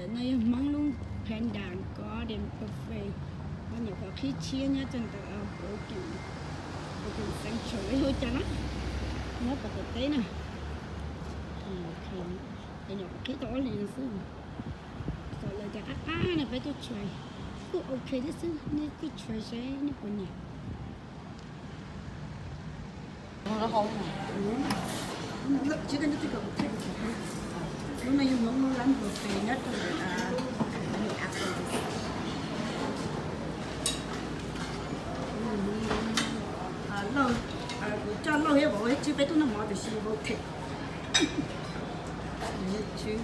tới nơi mong luôn phen đàn có đêm cà phê có nhiều có khí chia nhá chân tới bố kiểu xanh trời hơi cho nó có thực tế nè thì nhỏ khí đó liền sư rồi là cái này phải tôi chơi cứ ok đấy sư nên cứ chơi sẽ nó còn nhiều nó không chỉ cần nó tích cực thay lúc này muốn lắm vừa phê nhất là nhiều ác lâu cho lâu hết bộ hết chứ bé tôi nó mò từ xí vô thịt chứ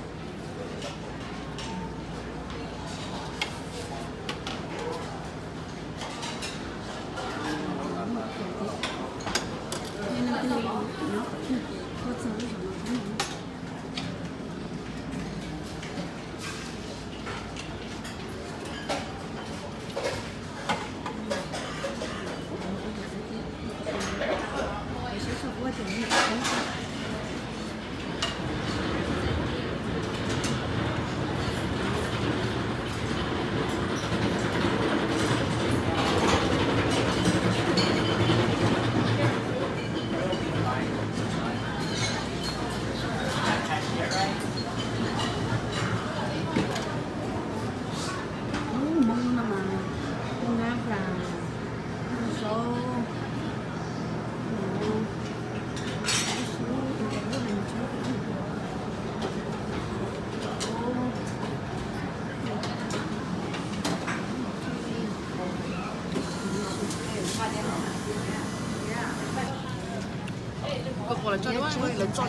còn là cho nó lớn cho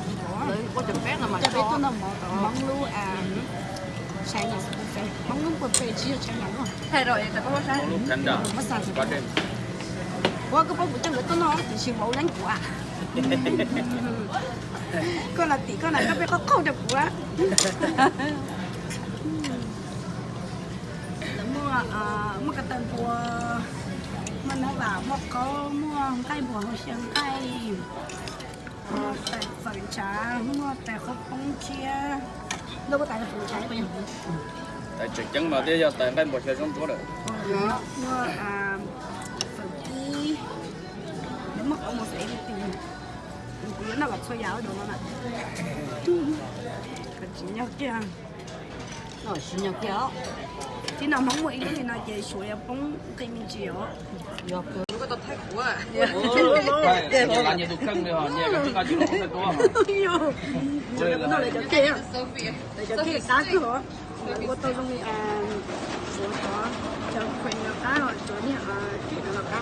có chấm bé là mà cho bé tôi nó mong lu sai nhà mong lu cà phê chia sai nhà luôn thay rồi ta có sai Lúc canh đỏ Quá đêm qua cái bông của chân tôi nó thì siêu mẫu đánh của con là tỷ con này các bé có câu được của mua cái tên của mình nó bảo mua cây bùa hồi sáng cây tại phần trà mua tại khóc bông chia đâu có tại là phần trà bây giờ Tại trực chân mà bây giờ tại đây một xe không có được mua phần kia để mất ông một sẽ đi tìm nó bọc xoay giáo đồ nó còn chỉ nhau kia rồi xin nhau kéo thì nào mong muốn thì nó chỉ sủi bông cây mình chiều được cái tao thay của à Đây là nhiều đồ cân rồi hả, nhiều cái chúng ta chỉ nó không phải to chơi là nó lại cho kia để cho kia cá cửa của tôi trong số đó cho khuyên nó cá rồi chỗ này chuyện nó cá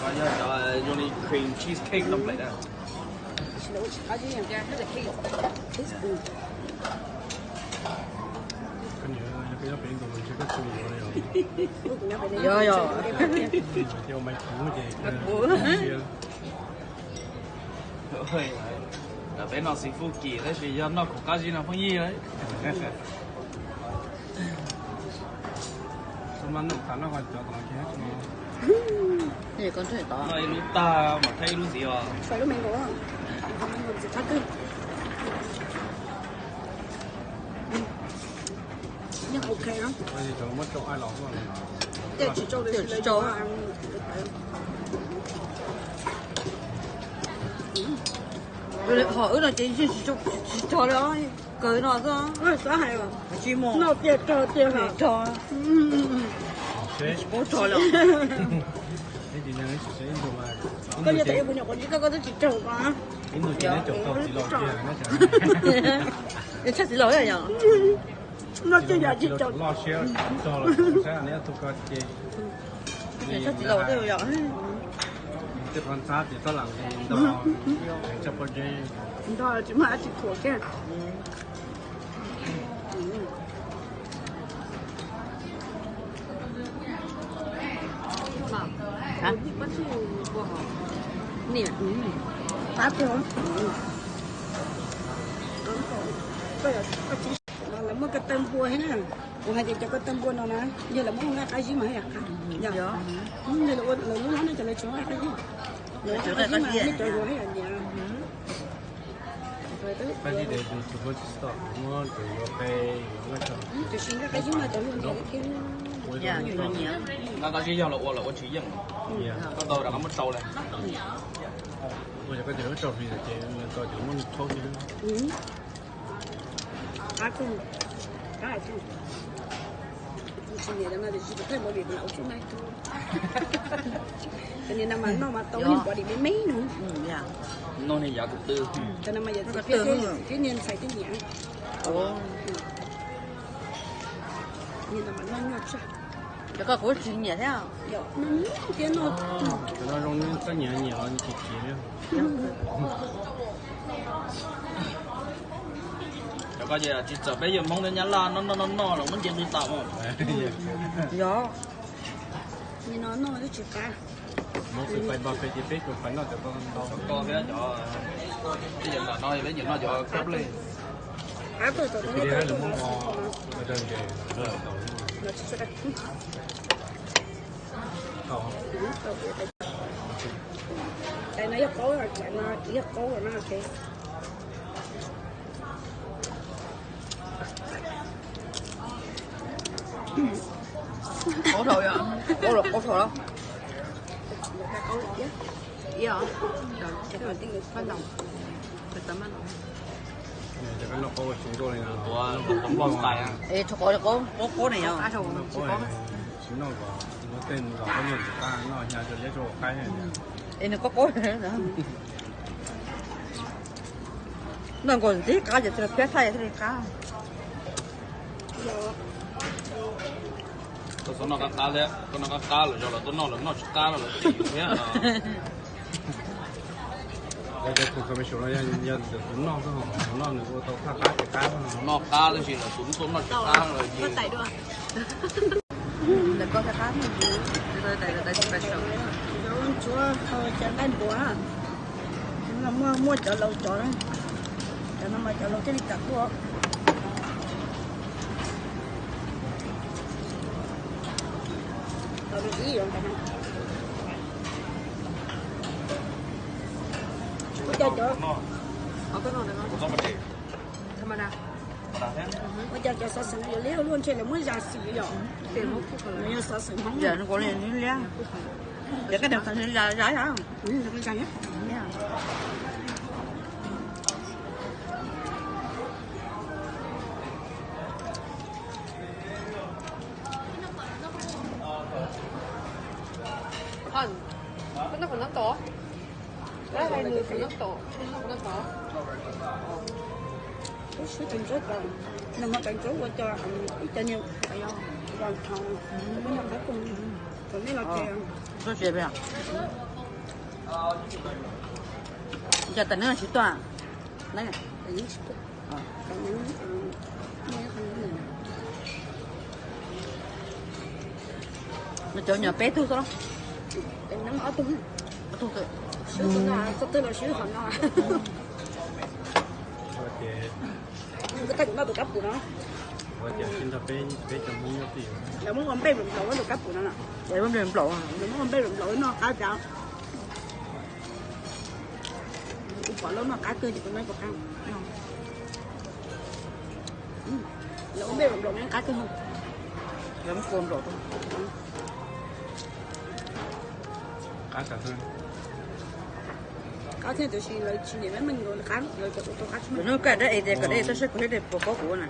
Bây giờ cho Johnny cream cheesecake lắm lại đó nấu cá gì nhỉ? Cái là cake.跟住佢一邊度食得最嘢又，rồi又咪苦嘅，Ôi, là bé nó xịt phu kỳ đấy thì do nó của cá gì nó không gì đấy xong anh nó nó còn cho tụi nó chết mà. thì con thể to Rồi lúc ta mà thấy lúc gì à Phải lúc mình có mình sẽ thắt cưng nhưng ok lắm Bây giờ mất chỗ ai lọt mà. để chỉ cho để lấy cho ăn rồi họ ước là chỉ cho đó cưới nó ra có hay mà chỉ một nó tiệt hả cho Sẽ bố cho rồi cái gì nữa sẽ in đồ mà. có như thế bây giờ còn chỉ có chỉ trâu quá In đồ chỉ để chỗ cầu chỉ lọt kia nó chẳng. để chắc chỉ lỗi rồi nhở nó chỉ là chỉ Chỉ trâu lo share cho là sẽ anh ấy thuộc cái để chắc chỉ lỗi rồi nhở cái con sát thì có làm gì đó chấp vào dây đó là chỉ mà chỉ thuộc cái hả nè tát thôi là mất cái tâm bùa hết nè còn hai cho cái tâm bùa nó nè giờ là muốn nghe cái gì mà hay à giờ giờ là lúc nó cho lấy chỗ cái gì giờ chỗ cái gì mà chỗ rồi hay là gì 빨리 내도 두 번째 스톱 응원 그리고 옆에 영어 就现在开始嘛，都用这个天。 dạ nhiều nhiều nó ta chỉ là ô chỉ dân có tàu là không mất tàu này 我就感觉照片这那个就我们超市。嗯。阿公，阿公。以前的嘛，就是不太没别的老鼠买多。cho nên là mà tàu nên bỏ đi mấy mấy nữa. dạ nó này giá cực tư cho nên mà giờ cái nhân xài cái nhãn. Nhìn là mà nó ngọt sao? cho có của chuyện gì thế không? Dạ, nó cái nó. nó rong nó nhẹ nhẹ như chị đó. cho có gì là chỉ sợ bây giờ mong đến nhà la nó là muốn chuyện đi tàu không? dạ Nhìn nó nó chịu cả. Một cái phải bao cái gì biết rồi phải nó cho con đâu. Con cái đó bây giờ là nói bây giờ nó cho cấp lên À tôi tôi Cái nó đấy là tôi món nó ngon. Cái đơn giản rất là ngon. nó chỉ là Ngon. tại nó có rồi chạy nó chỉ có rồi nó ok. có rồi ạ có rồi đâu dạ rồi cái đầu tiên được bắt đầu từ tấm ăn Thì cái nó có cái chúng tôi này là của tấm bom tài à ê cho có này không? nó có cái chúng nó có nó tên là có nhiều người ta nó nhà cho dễ cho cái này. ê nó có này nữa nó còn tí cá gì thì bé thay thì cá tôi nó cá đấy tôi nó cá rồi rồi tôi nó chỉ cá rồi thế à Bây giờ cũng phải xuống là nhận được chúng nó thôi, chúng nó nữa tao cá cái cá nó cá thì chỉ là chúng nó chỉ cá rồi Có tẩy được. là có cái cá gì đây là phải sợ Rồi chúa chẳng ăn bùa. Nó mua chợ lâu chợ đó. Cho nó mà chợ lâu cái đi cắt của. Rồi cái gì rồi cả nó. Cho có cái nồi này có không? một chỉ tham gia cho sao sừng nhiều liêu luôn trên là muốn ra xì rồi. tiền hút cái Nó sao sừng không? giờ nó có liền như lẽ giờ cái đường thành ra giải hả? Ừ, nó ra nhé. 한 끝나고 난 또? 나가 있는 끝났 또. 끝났 또. Cái số tiền rất là nằm ở cạnh chỗ của cho nhiều phải không? Còn thằng mới làm cái cùng còn mấy là tiền. 또 집이야. 이제 또 내가 집도 안. 네. Là những sự còn những mấy thằng này. nó cho nhà bé thu sao? Em nắm ở tung. thu tự. Sữa tung là có tên là sữa hòn nó. Cái cách nó được cấp của nó. Giờ xin ta bé cho muốn nó tiền. Là muốn con bé rụng lỗ nó được cấp của nó nè. Để bấm đèn lộ à? Là muốn con bé rụng lỗ nó cá chảo. Cũng quả lớn nó cá tươi thì con nói có ăn. Là con bé rụng lỗ nó cá tươi không? Bấm cồn lộ thôi. Cá cả hơn. Cá thế thì chỉ là chỉ để mình rồi cá rồi cho cá chúng nó cái đấy tôi sẽ có thể để có của này.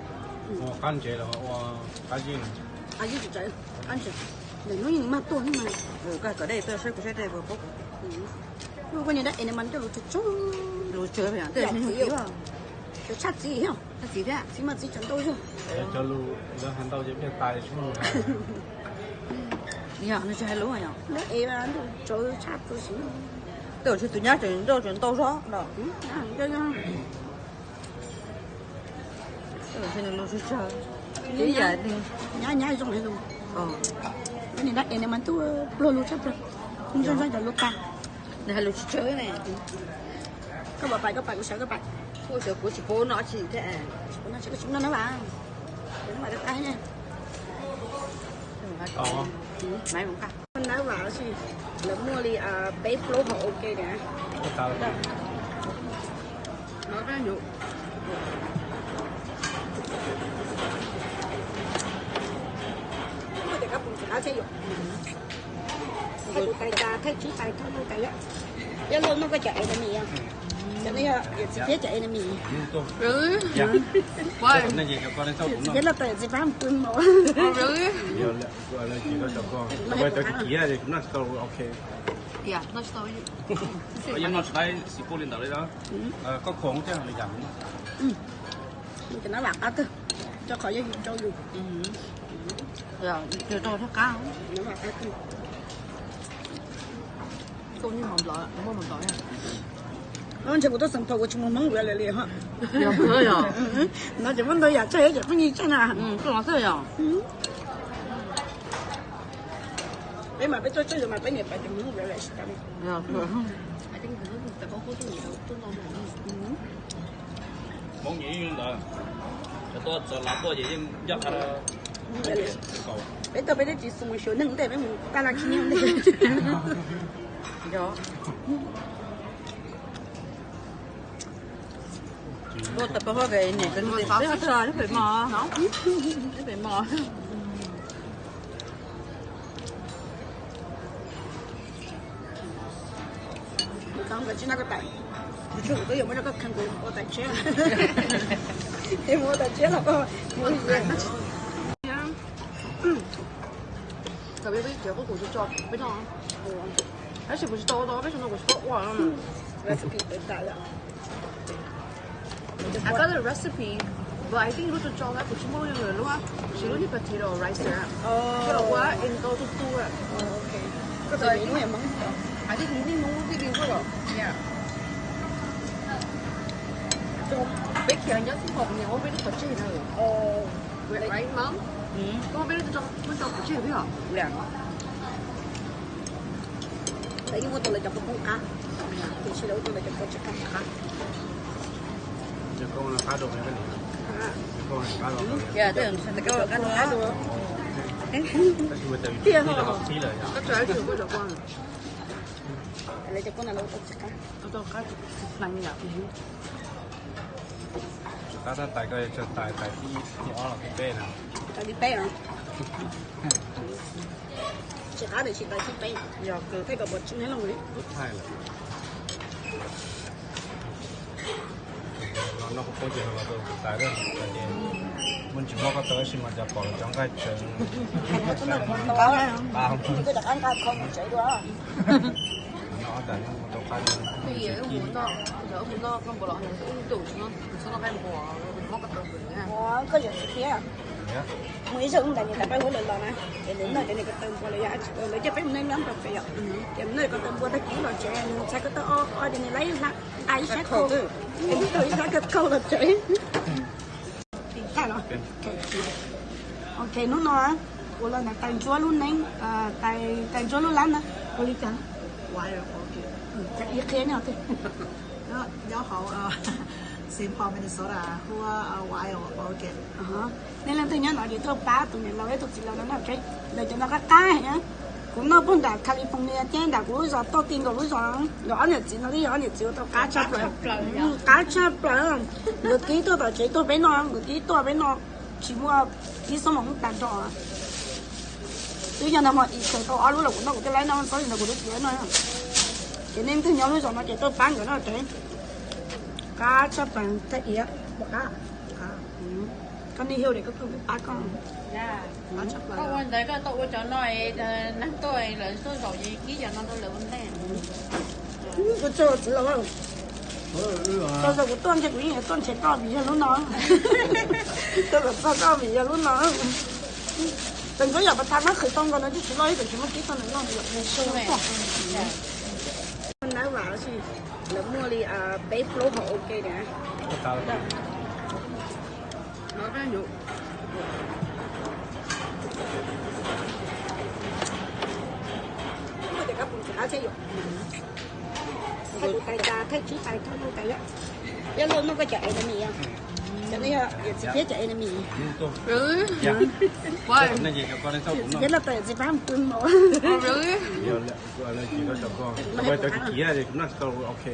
Cá chế là cá gì này. à với chị ăn chị để nói những mà tôi mà cái đây tôi sẽ có thể để có lúc cái này đấy em ăn cho lụt chút lúa chơi vậy tôi không hiểu cho chắc gì không cái gì thế chỉ mà chỉ chẳng tôi thôi Cho lu nó hành tao chỉ biết tài chúng nó. nhở nó chơi lúa nhở đấy em ăn cho chắc tôi xíu tôi chỉ tụi nhá chuyện đâu chuyện đâu đó đó cho nó tôi chỉ lúa chơi cái gì đi nhá trong này luôn cái này đấy em ăn tôi lúa chắc rồi không cho cho lúa ta này lúa chơi này các bạn có sợ các bạn của chị cô nó chỉ thế nó sẽ có chúng nó bà để nó mà được cái nha máy không cả mình nói vào gì là mua đi bé flow họ ok nè nó ra nhiều chế dục thay đủ tay ra thay chỉ tay thôi nó cái á cái luôn nó có chạy là mì à cho nên giờ chỉ biết chạy là mì Really? Dạ. Why? Nên gì cho con đến sau cũng chỉ là tay chỉ phá một cưng mà Oh, really? Giờ gọi là chỉ có cho con. Bây giờ cái kia thì cũng là sau ok. Yeah, not so you. 我因為喺是高年頭嚟啦，có khổng chứ là dặm. cho nó bạc á cơ cho khỏi dùng cho dùng Rồi, từ tôi thắt cá không? nó bạc á cơ Tôi như hòm lợn, đúng không hòm lợn nha? nó chỉ có tôi sắm thầu của chúng mong về lại liền hả Dạ, thôi à. nó chỉ muốn tôi giả chơi chỉ muốn như thế nào Tôi nói thôi à. để mà bây giờ chơi mà bây giờ phải chúng mong về lại sao Dạ, thôi không? I think cái đó phải có cái gì đó, tôi nói冇嘢㗎，就拿多嘢一下啦。 bây giờ chỉ dùng một số nâng để với mình ta là khi nhau đây Dạ. Tôi tập có về nè, cái gì phải trời nó phải mò, nó phải mò. không phải chỉ nó có tay chủ tôi dùng nó có khăn quần có tay chế em mua tay chế là có mua gì特别被这个故事叫非常，而且不是叨叨，为什么我说哇recipe 很大了 I got a recipe, but I think 如果做咧，不是冇用嘅咯，是嗰啲 potato rice 啊，即係話 in 多都多啊。 ok có thể mình nuôi mắm I think 你冇呢邊嗰個，yeah。做俾其他人學嘅，我俾啲 potato，right mom？我俾你做potato 邊啊？兩tại vì tôi lại chọn con cá thì khi đó tôi lại chọn con cá Chứ con là phá đồ này cái gì? Con là phá đồ. Dạ, tôi cái cá đồ. Cái gì mà tự học xí lời nhỉ? Cái trái thì có được con. lại cho con là lâu cá Tôi cá lạnh nhạt. Cá ta tại cái cho tại tí ó là cái bê nào. tại đi bé rồi chỉ cá để chỉ tại chỉ bé Dạ, cái cậu bột chín hết luôn đấy Rất hay là. Nó cũng có chuyện mà tôi tại đó tại vì mình chỉ có tới xin màจะbỏ trong cái chân ba không cái đặc ăn cá không chạy đó nó tại nó tôi khai cái gì cái muốn đó, giờ muốn đó con bò lợn này cũng đủ nó cái bò móc cái đầu người ha. có gì kia nhé mấy giờ cũng tại vì tại phải huấn luyện rồi này để đến nơi cái này cái tên qua lại lấy cho phép nên lắm rồi phải ạ cái nơi có tên qua tới kỹ là trẻ sẽ có tới ở đây này lấy ra ai sẽ câu cái tôi sẽ cái câu là trẻ cái rồi ok nó nói của lần này tay chúa luôn đấy tay chúa luôn lắm nè cô đi chăng Wow, okay. cái ý kiến nào thế Y'all hậu St. Paul, Minnesota, who are wild, okay. nên là tôi nhớ nói đi tôi cá tụi mình lâu tôi chỉ lâu nó cái để cho nó cái cá nhá cũng nó bên đảo California trên đảo của rồi tôi tin của rồi nhỏ nhỉ chỉ nó đi nhỏ nhỉ chỉ tôi cá chép cá chép rồi người ký tôi bảo chế tôi bé nó người ký tôi bé nó chỉ mua ký số một tàn trò tuy nhiên là mọi ý tôi ở lúc là cũng nó cũng cái lấy nó có gì là cũng được nữa cho nên tôi nhớ lúc rồi nó chỉ tôi bán của nó chế cá chép bằng cái gì á cá con đi hiêu để có con cá con Dạ. nó chắc Có là quan đấy cái tôi cho nói nắng tôi là tôi rồi gì ký giờ nó tôi là vấn đề. cái chỗ chỉ là tôi giờ của tôi chỉ quý tôi chỉ cao vì lúc nó tôi là cao vì lúc nó đừng có giờ bắt thằng nó khởi tông còn nó chỉ nói để chúng nó ký con nó được ngày xưa này nói vào gì là mua đi bé flow họ ok nè Nó cái nhục. có thể các bún chả sẽ dùng thay tay ra thay chỉ tay thôi tay á cái luôn nó có chạy là mì à cho nên chỉ biết chạy là mì Really? dạ Why? nên gì cho con đến sau cũng thế là tại chỉ phá một cưng mà Oh, really? giờ gọi là chỉ có cho con bây giờ cái kia thì cũng là sau ok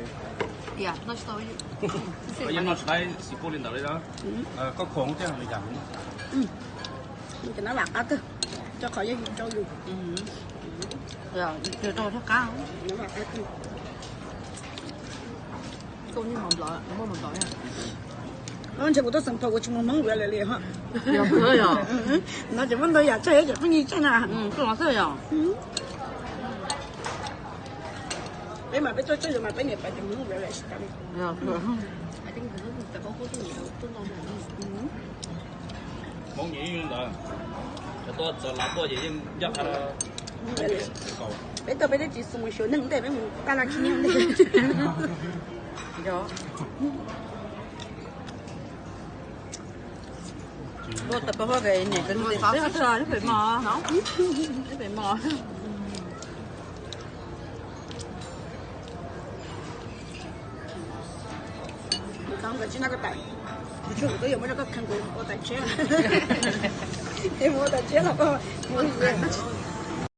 Yeah, not so you. 我因為喺是高年頭嚟啦，có khổng chứ là dặm. cho nó bạc á cơ cho khỏi dây cho dù Rồi, từ đầu thác cá. nếu mà cái Công như mầm lợn, mầm lợn à. nó chỉ có tôi sản phẩm của chúng mình mong về lại liền ha Dạ, thôi rồi. nó chỉ vấn đề là chơi chỉ vấn đề chơi nào Cái nó thôi rồi. đấy mà bây giờ chơi mà bây giờ phải chúng mong về lại cái Dạ, rồi. I think cái nó phải có hỗ trợ nhiều, tôi nói là món gì nhưng là tôi sợ làm tôi gì nhưng chắc là cầu bây giờ chỉ dùng một số nâng để mình ta là kinh nghiệm đấy Dạ. Tôi tập có cái này cái gì đó nó phải mò nó phải mò刚才去那个带，你说我都有没有那个看过我带车？因为我带车了，我